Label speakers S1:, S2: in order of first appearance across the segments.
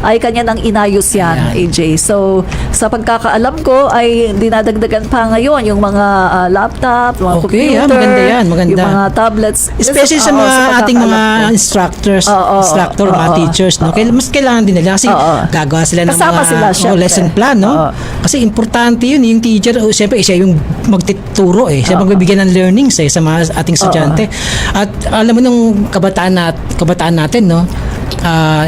S1: ay kanya nang inayos yan, AJ. So, sa pagkakaalam ko ay dinadagdagan pa ngayon yung mga laptop, mga computer,
S2: maganda yan, maganda.
S1: yung mga tablets.
S2: Especially sa mga ating mga instructors, mga teachers, no? Mas kailangan din nila kasi gagawa sila ng
S1: Kasama sila,
S2: mga lesson plan, no? Kasi importante yun, yung teacher, siyempre siya yung magtuturo siya magbibigyan ng learnings sa mga ating estudyante. At alam mo nung kabataan natin, no?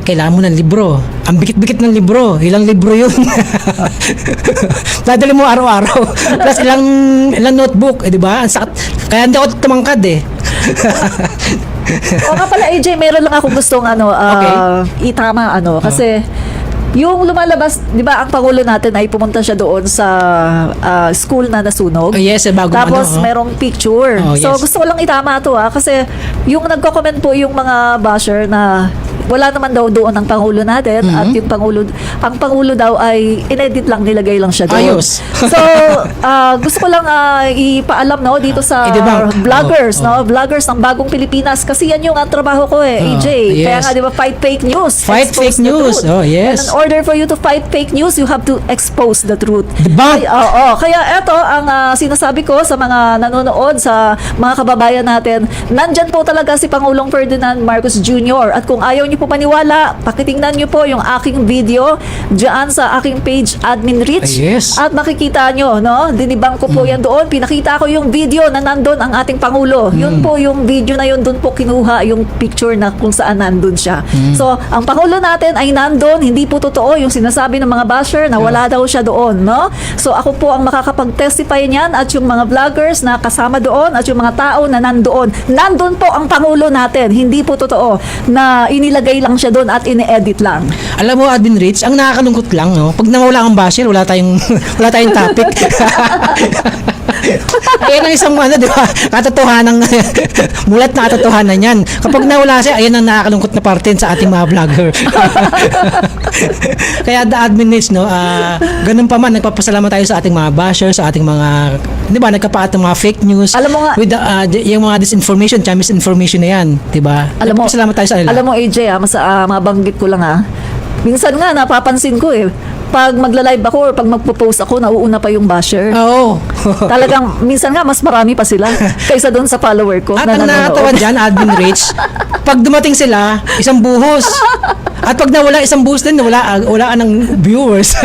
S2: Kailangan mo ng libro. Ang bikit-bikit ng libro. Ilang libro yun. Dadali mo araw-araw. Plus ilang notebook. Di ba? Ang sakit. Kaya hindi ako tumangkad
S1: O nga pala, AJ, meron lang ako gustong itama, kasi yung lumalabas, di ba, ang Pangulo natin ay pumunta siya doon sa school na nasunog.
S2: Yes, bago
S1: Tapos merong picture. So gusto ko lang itama ito kasi yung nagko-comment po yung mga basher na wala naman daw doon ang Pangulo natin at yung ang Pangulo daw ay inedit lang, nilagay lang siya doon.
S2: Ayos.
S1: So, gusto ko lang ipaalam dito sa vloggers, vloggers ng Bagong Pilipinas kasi yan yung ang trabaho ko AJ.
S2: Yes.
S1: Kaya nga, di ba, fight fake news.
S2: Fight fake news. Yes.
S1: And in order for you to fight fake news, you have to expose the truth.
S2: Debunk.
S1: Kaya eto ang sinasabi ko sa mga nanonood, sa mga kababayan natin, nandyan po talaga si Pangulong Ferdinand Marcos Jr. At kung ayaw niyo po maniwala, pakitingnan niyo po yung aking video diyan sa aking page Admin Rich.
S2: Yes.
S1: At makikita nyo, dinibang ko po yan doon. Pinakita ko yung video na nandun ang ating Pangulo. Yun po yung video na yun, doon po kinuha yung picture na kung saan nandun siya. So, ang Pangulo natin ay nandun. Hindi po totoo yung sinasabi ng mga basher na wala daw siya doon, So, ako po ang makakapag-testify niyan at yung mga vloggers na kasama doon at yung mga tao na nandoon. Nandun po ang Pangulo natin. Hindi po totoo na inilagay lang siya doon at ini-edit lang.
S2: Alam mo, Admin Rich, ang nakakalungkot lang, pag nawala ang basher, wala tayong topic. Ayan ang isang di ba? Katotohanan mulat na katotohanan yan. Kapag nawala siya, ayan ang nakakalungkot na parte sa ating mga vlogger. Kaya the Admin Rich, ganun pa man, nagpapasalamat tayo sa ating mga bashers, sa ating mga, di ba, nagkapaat ng mga fake news.
S1: Alam mo nga,
S2: with yung mga disinformation, misinformation na yan, di ba?
S1: Alam mo,
S2: nagpapasalamat tayo sa nila.
S1: Alam mo, AJ, mabanggit ko lang minsan nga, napapansin ko pag magla-live ako or pag magpo-post ako, nauuna pa yung basher.
S2: Oo.
S1: Talagang, minsan nga, mas marami pa sila kaysa doon sa follower ko.
S2: At ang nakatawa dyan, Admin Rich, pag dumating sila, isang buhos. At pag nawala isang buhos din, wala ng viewers.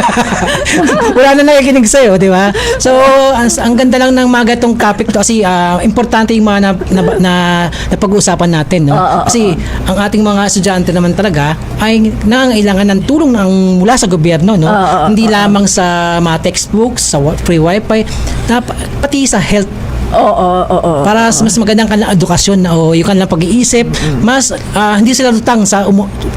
S2: Wala na nakikinig sa'yo, di ba? So, ang ganda lang ng mga gatong topic to kasi importante yung mga na pag-uusapan natin. Kasi ang ating mga estudyante naman talaga ay nangangailangan ng tulong mula sa gobyerno. Hindi lamang sa mga textbooks, sa free wifi, pati sa health. Para mas magandang kanilang edukasyon yung kanilang pag-iisip, mas hindi sila lutang sa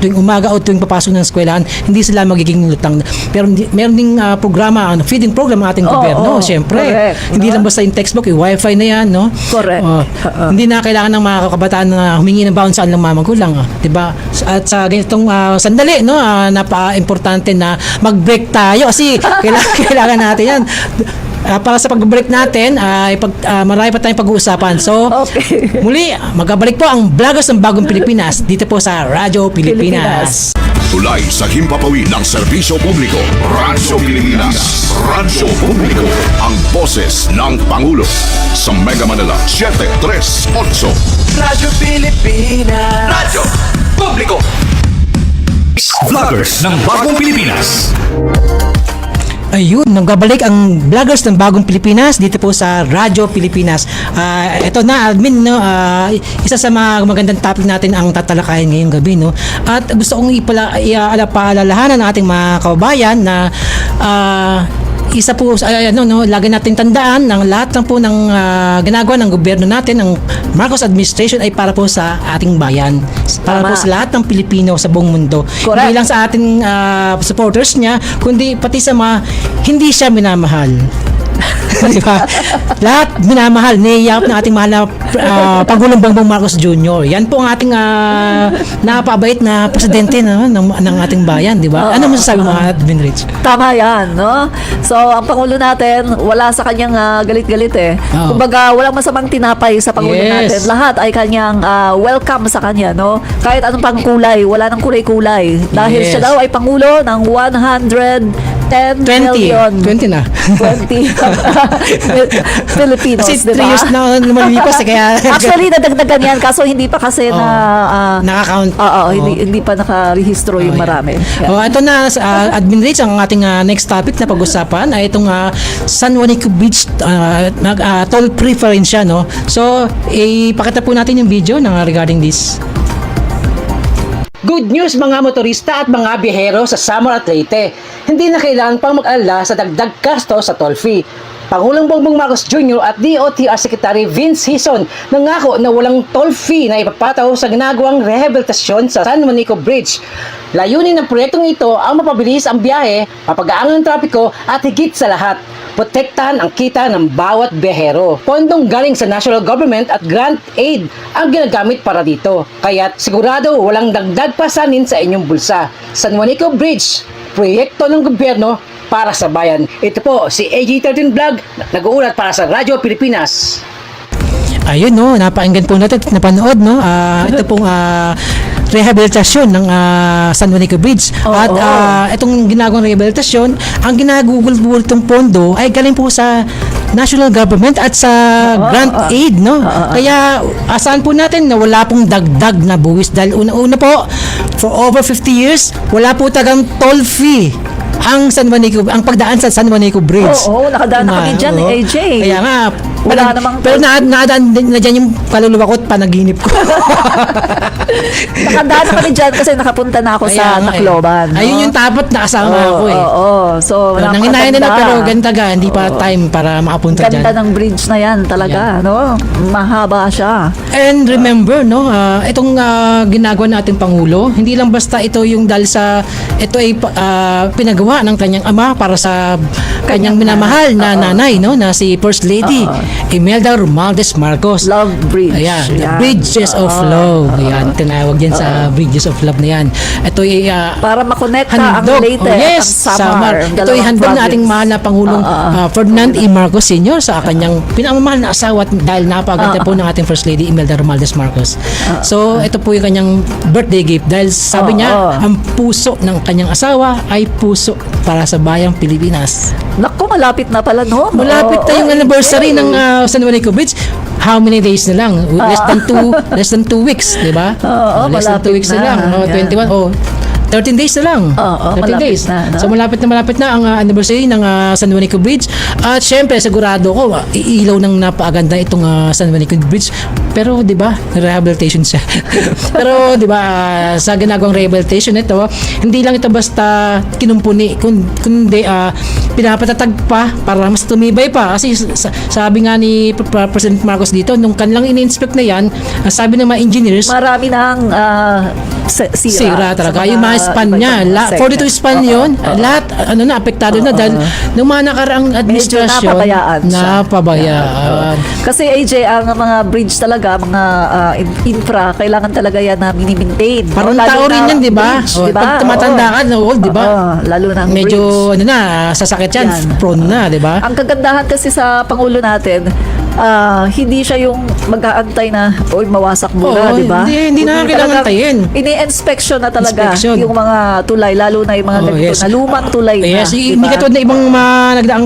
S2: tuwing umaga o tuwing papasok ng eskwelahan, hindi sila magiging lutang. Pero meron ding programa, feeding program ng ating gobyerno, syempre.
S1: Correct.
S2: Hindi lang basta yung textbook, yung wifi na yan,
S1: Correct.
S2: Hindi na kailangan ng mga kabataan na humingi ng baon sa kanilang mga magulang, diba? At sa ganitong sandali, napaka-importante na mag-break tayo kasi kailangan natin yan. Para sa pag-break natin, marami pa tayong pag-uusapan. So, muli, magabalik po ang vloggers ng Bagong Pilipinas dito po sa Radyo Pilipinas.
S3: Tulay sa himpapawid ng serbisyo publiko. Radyo Pilipinas. Radyo Publiko. Ang boses ng Pangulo. Sa Mega Manila 738.
S4: Radyo Pilipinas.
S3: Radyo Publiko.
S5: Vloggers ng Bagong Pilipinas.
S2: Ayun, nagbabalik ang vloggers ng Bagong Pilipinas dito po sa Radyo Pilipinas. Ito na, Admin, isa sa mga magandang topic natin ang tatalakayin ngayong gabi, At gusto kong paalalahanan ng ating mga kababayan na isa po, lagi natin tandaan ng lahat ng po ng ginagawa ng gobyerno natin, ng Marcos administration ay para po sa ating bayan. Para po sa lahat ng Pilipino sa buong mundo.
S1: Correct.
S2: Hindi lang sa ating supporters niya, kundi pati sa mga hindi siya minamahal. Di ba? Lahat minamahal, niyayakap ng ating mahal na Pangulong Bongbong Marcos Jr. Yan po ang ating napabait na presidente ng ating bayan, di ba? Ano masasabi mo, Admin Rich?
S1: Tama yan, no? So, ang Pangulo natin, wala sa kanyang galit-galit eh.
S2: Oo.
S1: Kumbaga, walang masamang tinapay sa Pangulo
S2: Yes.
S1: natin. Lahat ay kanyang welcome sa kanya, no? Kahit anong pang kulay, wala nang kulay-kulay. Dahil
S2: Yes.
S1: siya daw ay Pangulo ng 110 million.
S2: 20 na.
S1: 20 Filipinos,
S2: Kasi
S1: di
S2: 3
S1: ba?
S2: years na lumalipas, kaya
S1: Actually, nadagdagan yan, kaso hindi pa kasi
S2: nakakount.
S1: Oo, hindi pa nakarehistro yung marami. Yan.
S2: Ito na, Admin Rich, ang ating next topic na pag-usapan ay itong San Juanico Beach toll preference siya, no? So, ipakita po natin yung video regarding this. Good news mga motorista at mga biyahero sa Samar at Leyte. Hindi na kailangan pang mag-alala sa dagdag gasto sa toll fee. Pangulong Bongbong Marcos Jr. at DOTR Secretary Vince Hison nangako na walang toll fee na ipapataw sa ginagawang rehabilitasyon sa San Juanico Bridge. Layunin ng proyektong ito ang mapabilis ang biyahe, mapagaan ang trapiko at higit sa lahat, protektahan ang kita ng bawat biyahero. Pondong galing sa national government at grant aid ang ginagamit para dito. Kaya't sigurado walang dagdag pasanin sa inyong bulsa. San Juanico Bridge, proyekto ng gobyerno para sa bayan. Ito po si AG13 Vlog, nag-uulat para sa Radyo Pilipinas. Ayun, no, napakinggan po natin, napanood, no, ito pong rehabilitasyon ng San Juanico Bridge. At itong ginagawang rehabilitasyon, ang ginagugol po itong pondo ay galing po sa national government at sa grant aid, no. Kaya asahan po natin na wala pong dagdag na buwis dahil una po, for over 50 years, wala po tagang toll fee ang San Juanico, ang pagdaan sa San Juanico Bridge.
S1: Oo, nakadaan na kami dyan, AJ.
S2: Kaya nga,
S1: Wala namang
S2: pero nadaan na dyan yung kaluluwa ko at panaginip ko.
S1: Nakadaan na kami dyan kasi nakapunta na ako sa
S2: Kaya nga,
S1: Tacloban. no?
S2: Ayun yung tapat na kasama ako eh.
S1: Oo. So,
S2: Nanginayan nila
S1: napakaganda.
S2: pero gantaga, hindi pa time para makapunta
S1: Ganda
S2: dyan.
S1: ng bridge na yan talaga, no? Mahaba siya.
S2: And remember, no, itong ginagawa ng ating Pangulo, hindi lang basta ito yung dahil sa, ito ay pinagawa ng kanyang ama para sa kanyang minamahal na nanay, no, na si First Lady Imelda Romualdez Marcos.
S1: Love Bridge.
S2: Ayan, the
S1: Yan.
S2: Bridges of Love. Ayan, tinawag yan sa Bridges of Love na yan. Ito ay
S1: Para makonekta ang
S2: handog.
S1: Leyte
S2: Yes,
S1: at ang Samar.
S2: Ito ay handog na ating mahal na Pangulong Ferdinand E. Marcos Sr. sa kanyang pinamamahal na asawa at dahil napaganda po ng ating First Lady Imelda Romualdez Marcos. So, ito po yung kanyang birthday gift dahil sabi niya, ang puso ng kanyang asawa ay puso para sa bayang Pilipinas.
S1: Naku, malapit na pala, no?
S2: Malapit na yung anniversary ng San Juanico Bridge. How many days na lang? Less than 2 weeks, di ba? Less than 2 weeks na lang.
S1: Yan.
S2: 21. 13 days na lang. 13
S1: malapit
S2: days.
S1: na, no?
S2: So malapit na ang anniversary ng San Juanico Bridge. At syempre, sigurado ko, iilaw ng napakaganda itong San Juanico Bridge. Pero, di ba, rehabilitation siya. Pero, di ba, sa ginagawang rehabilitation ito, hindi lang ito basta kinumpuni, kundi pinapatatag pa para mas tumibay pa. Kasi sabi nga ni President Marcos dito, nung kanilang in-inspect na yan, sabi ng mga engineers,
S1: Marami nang
S2: sira talaga. Yung mga span niya,
S1: iba-ibang
S2: 42 span yun, lahat, apektado na dahil nung mga nakaraang administrasyon,
S1: napabayaan siya.
S2: napabayaan.
S1: Kasi AJ, ang mga bridge talaga, mga infra, kailangan talaga yan na mini-maintain.
S2: Parang
S1: Lalo
S2: tao rin
S1: na
S2: yan, di ba?
S1: bridge,
S2: O,
S1: di ba?
S2: pag tumatanda ka, di ba?
S1: Lalo na ang
S2: Medyo,
S1: bridge.
S2: sasakit yan,
S1: Yan.
S2: prone na, di ba?
S1: Ang kagandahan kasi sa Pangulo natin, hindi siya yung mag-aantay na mawasak muna,
S2: Oo,
S1: di ba?
S2: hindi na kailangan
S1: talagang
S2: antayin.
S1: Ini-inspection na talaga
S2: Inspection.
S1: yung mga tulay, lalo na yung mga ganito na lumang tulay na.
S2: Yes,
S1: di
S2: hindi
S1: ba?
S2: katulad na ibang nagdaang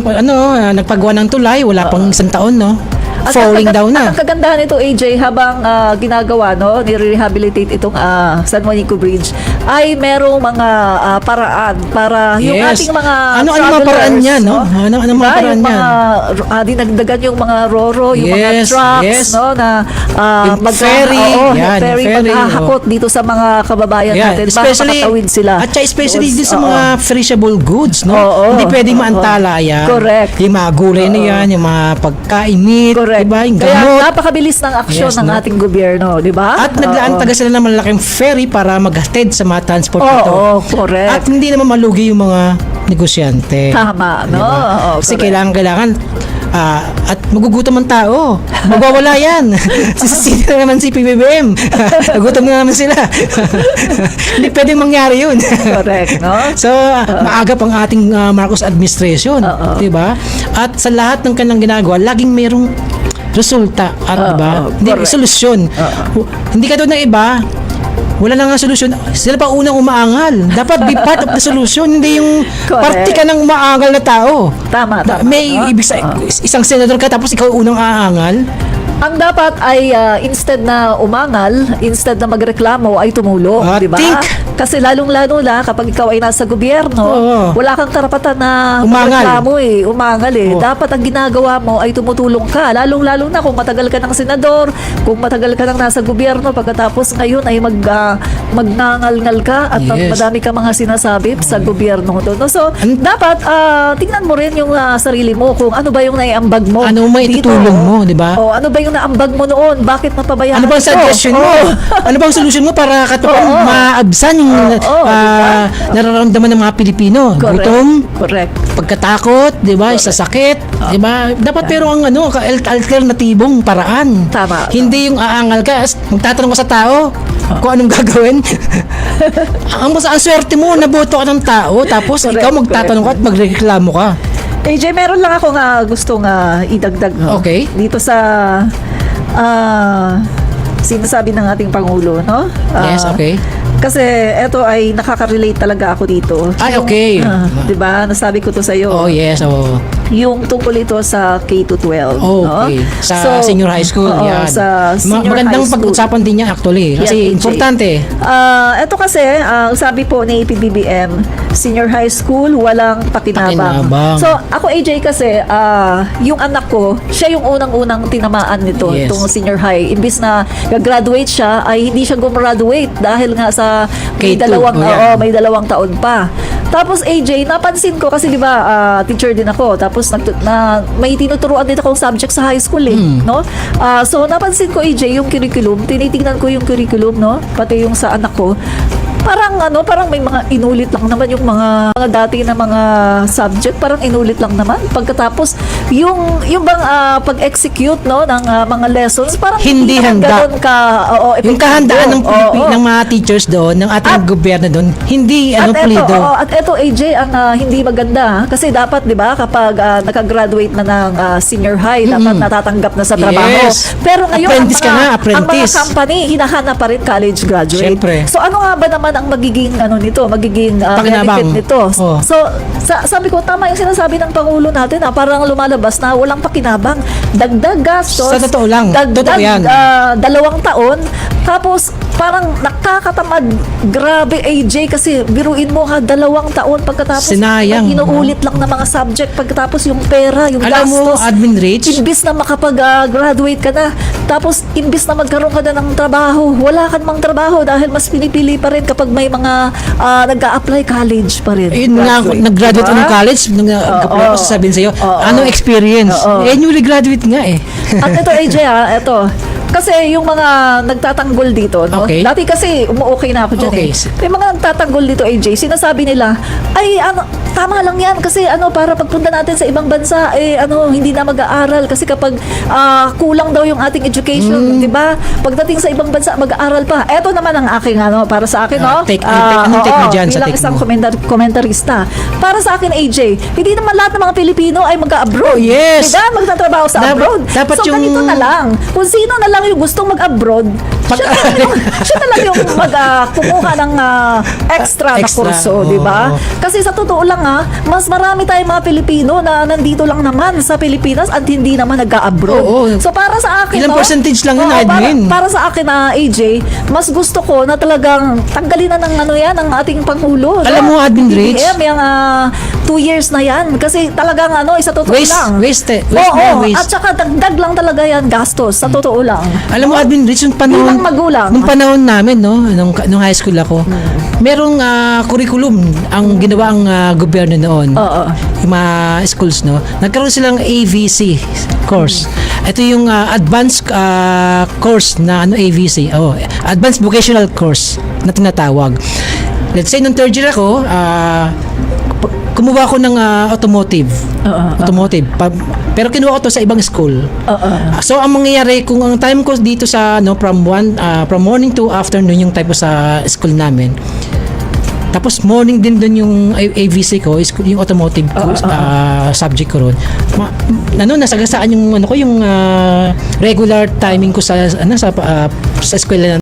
S2: nagpagawa ng tulay, wala pang isang taon, no?
S1: At
S2: Falling down na.
S1: Ang kagandahan nito, AJ, habang ginagawa, no, nire-rehabilitate itong San Juanico Bridge, ay merong mga paraan para yung
S2: Yes.
S1: ating mga
S2: Ano mga paraan
S1: travelers,
S2: niya, no? Ano mga
S1: Diba?
S2: paraan
S1: yung
S2: niya?
S1: mga dinagdagan yung mga roro, yung mga
S2: Yes,
S1: trucks,
S2: yes.
S1: no, na
S2: Yung ferry, yan,
S1: ferry,
S2: yung ferry,
S1: maghahakot dito sa mga kababayan
S2: Yeah,
S1: natin para makatawid sila.
S2: At saka especially
S1: Doon,
S2: din sa
S1: oo.
S2: mga perishable goods, no?
S1: Oo,
S2: Hindi pwedeng
S1: oo.
S2: maantala yan.
S1: Correct.
S2: Yung mga gulay na yan, yung mga pagkain, meat,
S1: Correct.
S2: diba? Yung
S1: Kaya
S2: gamot.
S1: napakabilis ng aksyon
S2: Yes,
S1: ng
S2: no?
S1: ating gobyerno, di ba?
S2: At naglaan
S1: Oo.
S2: taga sila ng malaking ferry para maghatid sa mga transport nito.
S1: Oo, correct.
S2: At hindi naman malugi yung mga negosyante.
S1: Tama, no?
S2: Diba?
S1: Oo,
S2: Kasi
S1: correct.
S2: kailangan at magugutom ang tao. Magwawala yan. Sisisi na naman si PBBM. Nagutom na naman sila. Hindi pwedeng mangyari yun.
S1: Correct, no?
S2: So, maagap ang ating Marcos administration.
S1: Oo.
S2: Diba? At sa lahat ng kanilang ginagawa, laging merong resulta at diba? Hindi,
S1: correct.
S2: solusyon. Hindi ka doon ng iba, wala na nga solusyon. Sila pa unang umaangal. Dapat be part of the solution. Hindi yung
S1: Correct.
S2: parte ka ng umaangal na tao.
S1: Tama.
S2: May
S1: no?
S2: ibig sa isang senador ka tapos ikaw unang aangal.
S1: Ang dapat ay instead na umangal, instead na magreklamo ay tumulo, di ba?
S2: Think.
S1: Kasi lalong-lalo na kapag ikaw ay nasa gobyerno,
S2: Oo.
S1: wala kang karapatan na
S2: Umangal.
S1: magreklamo umangal
S2: Oo.
S1: Dapat ang ginagawa mo ay tumutulong ka, lalong-lalo na kung matagal ka ng senador, kung matagal ka ng nasa gobyerno, pagkatapos ngayon ay magngangal-ngal ka at
S2: Yes.
S1: madami ka mga sinasabi sa gobyerno doon. No? So, dapat tingnan mo rin yung sarili mo kung ano ba yung naiambag mo.
S2: Ano may
S1: dito.
S2: itutulong mo, di ba?
S1: O, ano ba yung naambag mo noon? Bakit napabayaan
S2: Ano bang
S1: ito?
S2: suggestion mo?
S1: Oo.
S2: Ano bang solution mo para katupang
S1: Oo.
S2: maabsan yung
S1: diba?
S2: nararamdaman ng mga Pilipino?
S1: Correct.
S2: Gutom,
S1: Correct.
S2: pagkatakot, 'di ba? Sa sakit, 'di ba? Dapat pero ang alternatibong paraan.
S1: Tama.
S2: Hindi yung aangal ka, magtatanong ka sa tao kung anong gagawin. ang swerte mo, naboto ka ng tao, tapos
S1: Correct,
S2: ikaw magtatanong ka at magreklamo ka.
S1: AJ, meron lang ako gustong idagdag. No?
S2: Okay.
S1: Dito sa sinasabi ng ating Pangulo. No?
S2: Yes, okay.
S1: Kasi eto ay nakaka-relate talaga ako dito.
S2: Ay, okay.
S1: Diba? Nasabi ko to sa'yo.
S2: Oh, yes. Oh.
S1: Yung tungkol ito sa K-12.
S2: Okay.
S1: No?
S2: Sa senior high school.
S1: Oo,
S2: yan.
S1: sa senior
S2: Magandang
S1: high school.
S2: pag-usapan din niya actually. Kasi
S1: Yan, AJ.
S2: importante.
S1: Ito kasi, sabi po ni PBBM, senior high school, walang pakinabang.
S2: Pakinabang.
S1: So, ako AJ kasi, yung anak ko, siya yung unang-unang tinamaan nito,
S2: Yes.
S1: itong senior high. Imbis na gagraduate siya, ay hindi siya gumraduate dahil nga sa may
S2: K2.
S1: may dalawang taon pa. Tapos AJ, napansin ko kasi 'di ba, teacher din ako. Tapos may tinuturuan din akong subject sa high school no? So napansin ko AJ yung curriculum, tinitingnan ko yung curriculum, no? Pati yung sa anak ko. Parang may mga inulit lang naman yung mga dati na mga subject, parang inulit lang naman. Pagkatapos yung bang pag-execute no ng mga lessons, parang
S2: Hindi
S1: naman
S2: handa.
S1: ganun ka
S2: Yung kahandaan ng
S1: Oo.
S2: ng mga teachers doon, ng ating gobyerno doon, hindi pulido.
S1: At eto AJ ang hindi maganda kasi dapat 'di ba kapag nakagraduate na ng senior high dapat natatanggap na sa trabaho.
S2: Yes.
S1: Pero ngayon
S2: Apprentice ka na,
S1: ang
S2: apprentice.
S1: mga company hinahanap pa rin college graduate.
S2: Siyempre.
S1: So ano nga ba naman ang magiging magiging
S2: Pakinabang.
S1: benefit nito?
S2: Oh.
S1: So sabi ko tama yung sinasabi ng Pangulo natin parang lumalabas na walang pakinabang. Dagdag gastos.
S2: Sa totoo lang. Totoo yan.
S1: 2 taon. Tapos parang nakakatamad. Grabe AJ kasi biruin mo 2 taon pagkatapos
S2: Sinayang,
S1: inuulit lang na mga subject pagkatapos yung pera, yung
S2: Alam mo,
S1: gastos.
S2: Admin Rich,
S1: Imbis na makapag-graduate ka na, tapos imbis na magkaroon ka na ng trabaho, wala ka namang trabaho dahil mas pinipili pa rin kapag may mga nag-a-apply college pa rin.
S2: yun nga, nag-graduate
S1: Diba?
S2: ng college, nag-apply ako sasabihin sa'yo, anong experience?
S1: Oo.
S2: Newly graduate nga eh.
S1: At ito AJ ito. Kasi yung mga nagtatanggol dito, no?
S2: Okay.
S1: Dati kasi umuukay na ako dyan
S2: Okay.
S1: May mga nagtatanggol dito, AJ, sinasabi nila, ay tama lang yan kasi para pagpunta natin sa ibang bansa, hindi na mag-aaral kasi kapag kulang daw yung ating education, di ba? Pagdating sa ibang bansa, mag-aaral pa. Eto naman ang aking, para sa akin, no?
S2: Anong take mo dyan sa
S1: bilang
S2: take
S1: isang
S2: mo?
S1: komentarista. Para sa akin, AJ, hindi naman lahat ng mga Pilipino ay mag-abroad.
S2: Oh, yes.
S1: Diba? Magtatrabaho sa abroad.
S2: Dapat
S1: So,
S2: yung-
S1: ganito na lang. Kung sino na lang yung gustong mag-abroad, siya na lang yung kumuha ng extra na
S2: Extra,
S1: kurso,
S2: oo.
S1: di ba? Kasi sa totoo lang mas marami tayong mga Pilipino na nandito lang naman sa Pilipinas at hindi naman nag-a-abroad.
S2: Oo.
S1: So para sa akin,
S2: Ilang percentage lang yun,
S1: Oo,
S2: admin?
S1: Para sa akin AJ, mas gusto ko na talagang tanggalin na ng ating Pangulo.
S2: Alam mo, Admin Rich?
S1: BBM, yung 2 years na yan. Kasi talagang sa totoo lang.
S2: Waste
S1: Oo,
S2: waste.
S1: at saka dagdag lang talaga yan gastos, sa totoo lang.
S2: Alam mo, Admin Rich, nung panahon,
S1: Bilang magulang.
S2: nung panahon namin, no, nung high school ako, merong curriculum ang ginawa ang gobyerno noon.
S1: Oo.
S2: Yung mga schools, no, nagkaroon silang AVC course. Ito yung advanced course na AVC. Advanced vocational course na tinatawag. Let's say, nung third year ako, kumuha ko ng automotive. Automotive. Pero kinuha ko to sa ibang school. So ang mangyayari kung ang time ko dito sa from morning to afternoon yung type ko sa school namin. Tapos morning din doon yung AVC ko, yung automotive subject ko ron. Nasagasaan yung yung regular timing ko sa eskwela